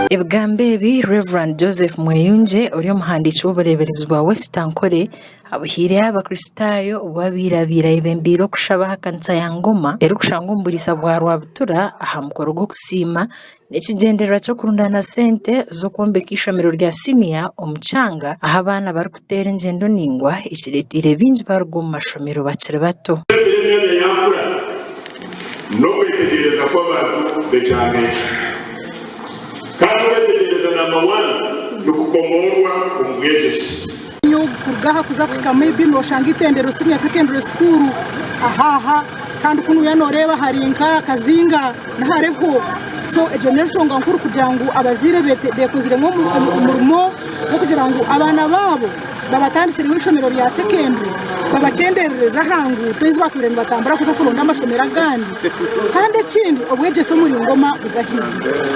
Ebgambebi Reverend Joseph Mweyunje uri umuhandisi w'ubureberezi bwa Westankore abuhire abakristayo ubwabirabira ibembiro kushaba kanisa ya Ngoma erukushangumbulisa bwa Rwabutura aha mukoro gwo kusima n'ekigenderera cyo kurundana sente zo kwombeka ishomero rya senior omucanga aho abana bari kutera engendo ningwa ikiretire bingi barwo mu mashomero bakiri bato no kwetegereza kw'abantu becane kandi wetegereza number 1 nukukomorwa umwegesi kurgaha kuza kwikamwe bino shanga itendero senior secondary school ahaha kandi kunu yanoreba harinka kazinga nahareho so generation ngankuru kugira ngo abazire bekozire nko umurimo no kugira ngo abana babo babatandikire w'ishomero rya secondary babacenderereza hangu twezi bakurenda batambara kuza kuronda amashomero agandi kandi kindi obwejeso muri Ngoma buzahiye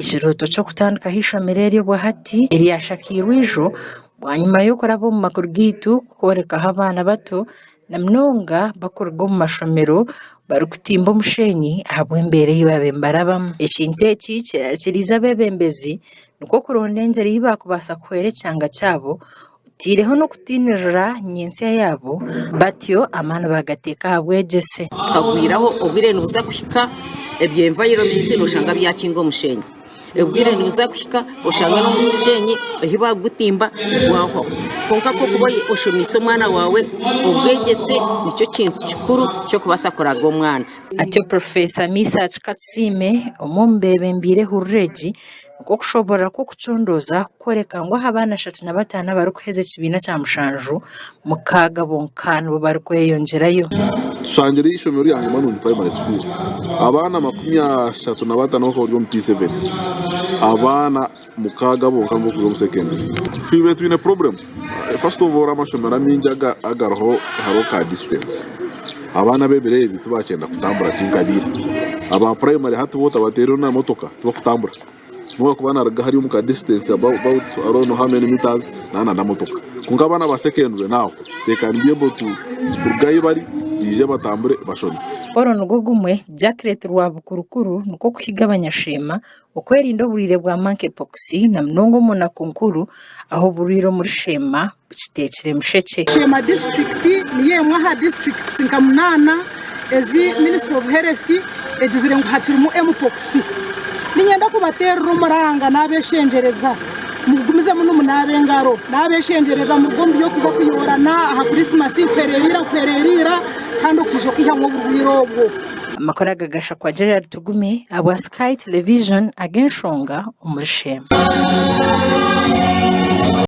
ikiruto cyo kutandika hishomero ryo bwahati Eliyashakirwijo wanyuma yo korabo mu makuru gitu koreka abana bato na mnonga bakorwa mu mashomero bari kutimba umushenyi ahabwe imbere y'abembarabamo ekinte eki kirakiriza bebembezi nuko kurondengera yibakubasa kwere cyanga cyabo tireho no kutinirira nyensi yabo batyo amana bagateka habwegese agwiraho obwire nuza kushika ebyemvayiro no shanga byakingo mushenyi ubwire nuza kushika ushanga no mushenyi hiba gutimba waho konka ko kuboye ushomiso mwana wawe ubwegese nicyo kintu kikuru cyo kubasa koraga umwana atyo Professor Misa Chikatsime omumbebe mbire hureji ko kushobora ko kucondoza koreka ngo abana 35 bari kuheze kibina cya mushanju mukaga bonkano bari kweyongerayo tusangira ishomero ya Ngoma mu primary school abana 35 ko mu P7 abana mukaga bonkano ku mu secondary twibe twine problem first of all amashomero aminjaga agarho haroka distance abana bebere bitubacenda kutambura tingabira aba primary hatu bota batero na motoka tubakutambura nuko kubana hari mu ka distance about I don't know how many meters na motoka kunga abana ba secondary now they can be able to kurgayi bari bije batambure bashoni oro nugugumwe Jacqueline Rwabukurukuru nuko kwigabanya shema ukwerinda burire bwa monkeypox na mnongo muna kunkuru aho buriro muri shema kitekire musheke Shema district niye mwaha district sinkamunana ezi Ministry of Health ejizire ngo hakirimo mpox ninyenda kubatera rumuranga nabeshengereza mugumize muno munabengaro nabeshengereza mu gombi yo kuza kuyorana aha Christmas kwererira kandi ukije kwihamwe burwirobwo amakora gagasha kwa Gerard Tugume abwa Sky Television agenshonga umurishema